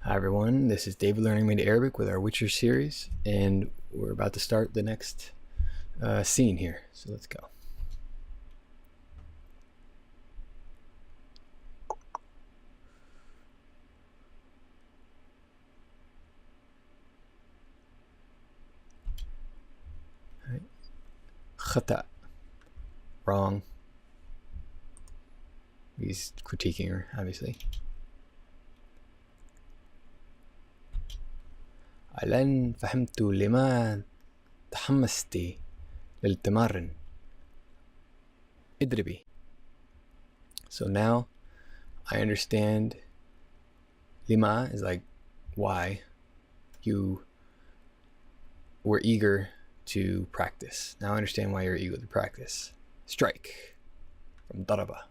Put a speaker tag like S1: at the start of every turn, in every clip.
S1: Hi everyone, this is David Learning Made Arabic with our Witcher series, and we're about to start the next scene here, so let's go. Right. Khata, wrong. He's critiquing her, obviously. الآن فهمت لما تحمست للتمرن. اضربي. So now I understand. Lima is like why you were eager to practice. Now I understand why you're eager to practice. Strike from daraba.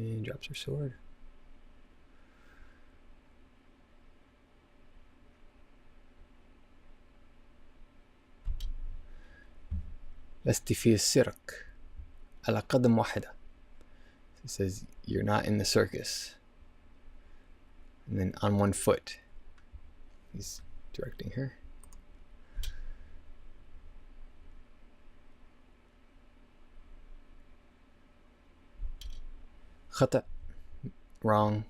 S1: And drops her sword. لست في السيرك على قدم واحدة. It says you're not in the circus. And then on one foot. He's directing her. خطأ, wrong.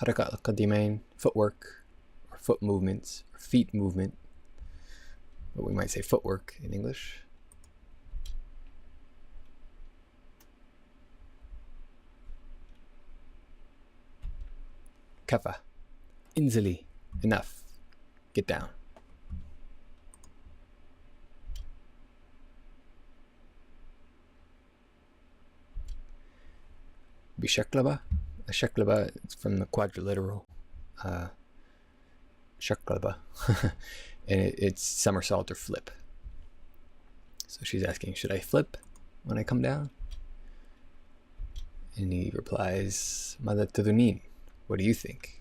S1: حركة القدمين, footwork, or foot movements, or feet movement. But we might say footwork in English. كفى. انزلي. Enough. Get down. بشكلبة. A shaklaba is from the quadrilateral. Shaklaba. And it's somersault or flip. So she's asking, should I flip when I come down? And he replies, ماذا تظنين? What do you think?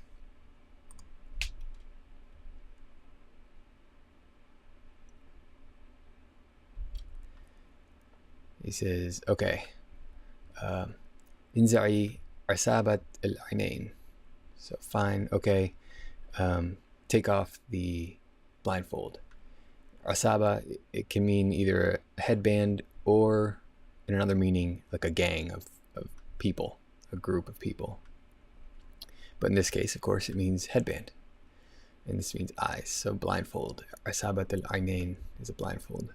S1: He says, okay. انزعي عصابة العينين. So fine, okay. Take off the blindfold. Asaba, it can mean either a headband or, in another meaning, like a gang of people, a group of people. But in this case, of course, it means headband. And this means eyes, so blindfold. Asabat al-aynain is a blindfold.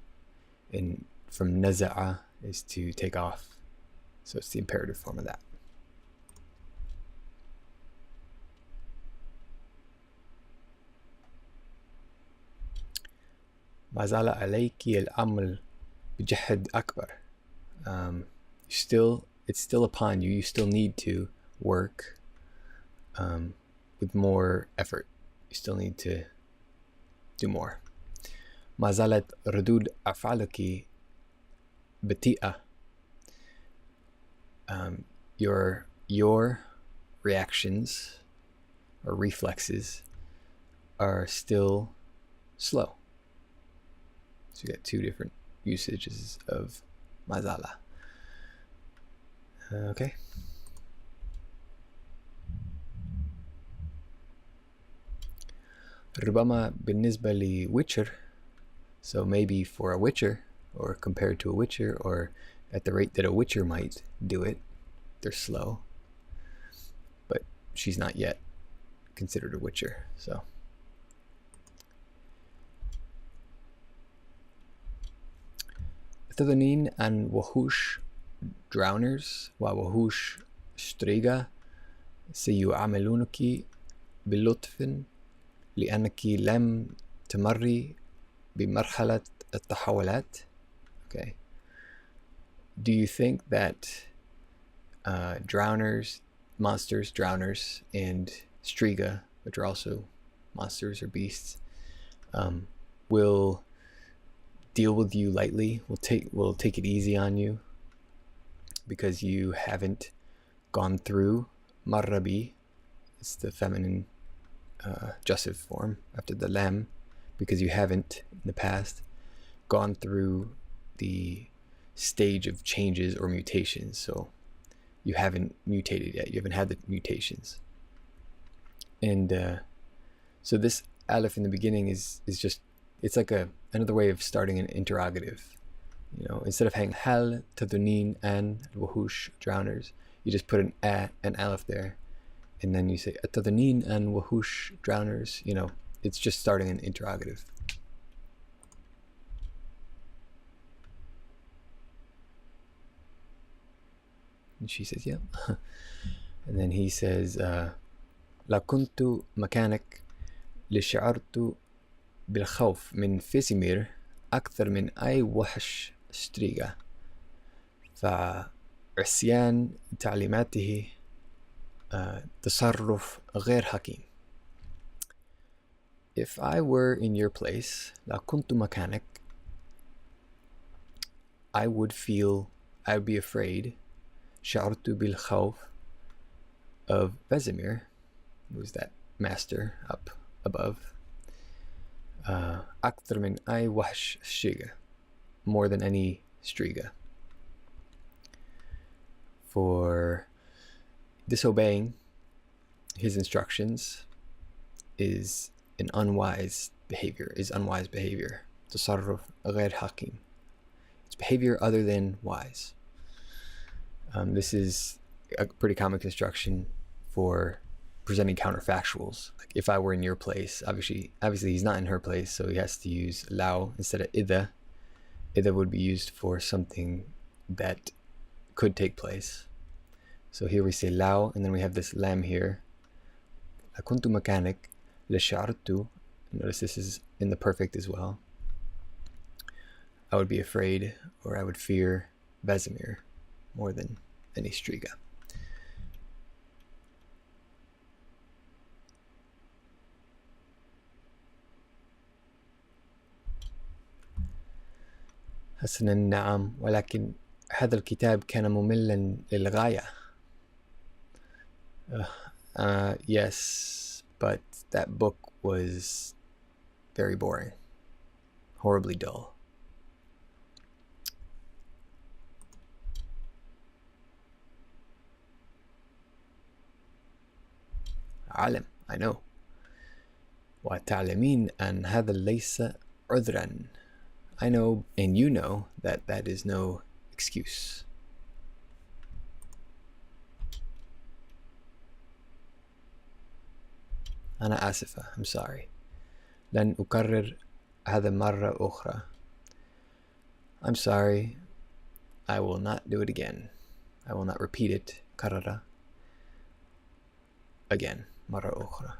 S1: And from naza'a is to take off. So it's the imperative form of that. ما زال عليك العمل بجهد أكبر. It's still upon you. You still need to work with more effort. You still need to do more. ما زالت ردود أفعالك بطيئة. Your reactions or reflexes are still slow. So you got two different usages of mazala. Okay. ربما بالنسبة لوitcher, so maybe for a witcher, or compared to a witcher, or at the rate that a witcher might do it, they're slow. But she's not yet considered a witcher, so. تظنين أن وحوش drowners ووحوش striga سيعاملونك بلطف لأنك لم تمري بمرحلة التحولات? Okay. Do you think that drowners, and striga, which are also monsters or beasts, will deal with you lightly, will take it easy on you because you haven't gone through marrabi? It's the feminine jussive form after the lam, because you haven't in the past gone through the stage of changes or mutations. So you haven't mutated yet. You haven't had the mutations. And so this aleph in the beginning is just, it's like another way of starting an interrogative. You know, instead of having hal, tadunin, and wahush, drowners, you just put an aleph there, and then you say tadunin and wahush, drowners. You know, it's just starting an interrogative. And she says, yeah. And then he says, لا كنت مكانك لشعرت بالخوف من فيسيمير أكثر من أي وحش ستريغا فعصيان تعليماته تصرف غير حكيم. If I were in your place, لا كنت مكانك, I would be afraid, شعرت بالخوف, of Vesemir, who's that master up above. أكثر من أي وحش striga, more than any striga. For disobeying his instructions is unwise behavior. تصرف غير حكيم. It's behavior other than wise. This is a pretty common construction for presenting counterfactuals. Like, if I were in your place, obviously he's not in her place, so he has to use lao instead of idha. Idha would be used for something that could take place. So here we say lao, and then we have this lam here. لكنت مكانك لشعرت. Notice this is in the perfect as well. I would be afraid, or I would fear Vesemir more than any striga. حسنا نعم، ولكن هذا الكتاب كان مملا للغاية. Yes, but that book was very boring, horribly dull. عالم, I know. وتعلمين أن هذا ليس عذرا. I know, and you know, that is no excuse. أنا آسفة, I'm sorry. لن أكرر هذا مرة أخرى. I'm sorry, I will not do it again. I will not repeat it. كرر again, مرة أخرى.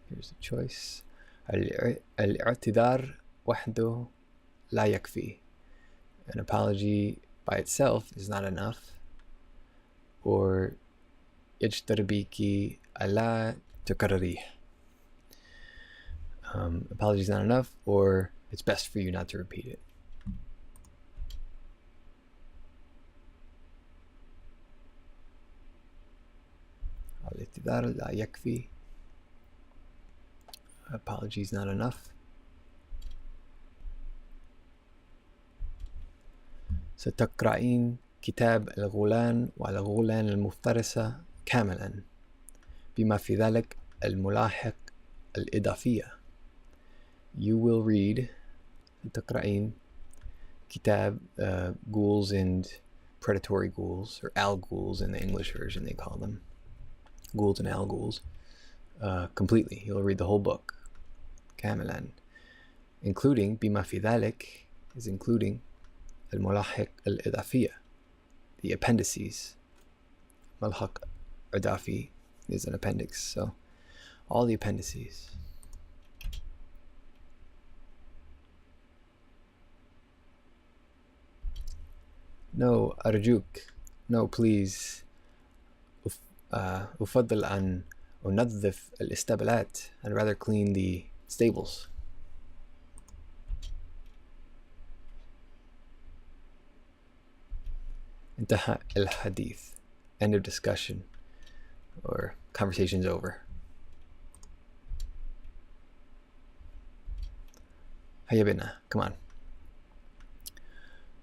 S1: Here's the choice. الاعتذار وحده لا يكفي. An apology by itself is not enough. Or يجدر بيكي ألا تكرريه. Apology is not enough, or it's best for you not to repeat it. الاعتذار لا يكفي. Apology is not enough. ستقرأين كتاب الغولان والغولان المفترسة كاملا بما في ذلك الملاحق الإضافية. You will read, تقرأين كتاب ghouls and predatory ghouls, or al ghouls in the English version they call them. Ghouls and al ghouls. Completely. You'll read the whole book. كاملا. Including بما في ذلك is including الملاحق الإضافية, the appendices. ملحق إضافي is an appendix, so all the appendices. No, أرجوك. No, please. أفضل أن أنظف الإسطبلات. I'd rather clean the stables. انتهى الحديث. End of discussion, or conversation's over. هيا بنا, come on.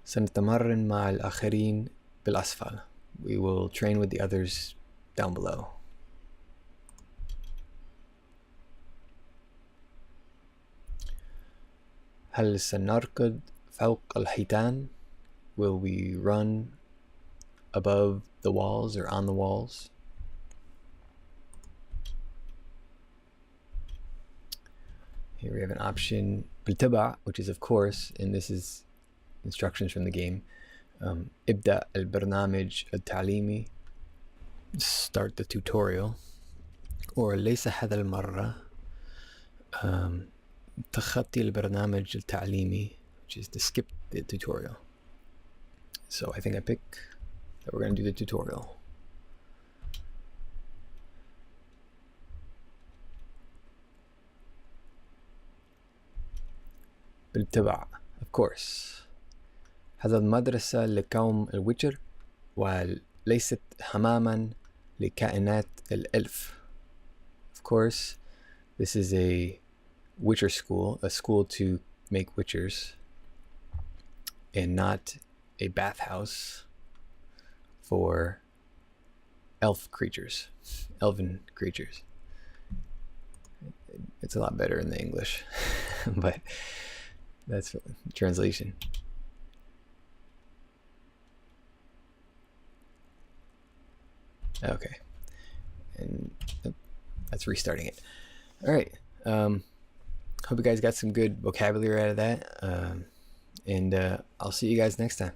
S1: سنتمرن مع الآخرين بالأسفل. We will train with the others down below. هل سنركض فوق الحيطان? Will we run above the walls or on the walls? Here we have an option بالتبع, which is of course, and this is instructions from the game. ابدأ البرنامج التعليمي. Start the tutorial. Or ليس هذا المرة. تخطي البرنامج التعليمي, which is to skip the tutorial. So I think I pick that we're going to do the tutorial. بالتبع, of course. هذا المدرسة لقوم الويتشر وليست حماما لكائنات الألف. Of course, this is a witcher school, a school to make witchers, and not a bathhouse for elven creatures. It's a lot better in the English, but that's translation. Okay, and that's restarting it. All right. Hope you guys got some good vocabulary out of that, and I'll see you guys next time.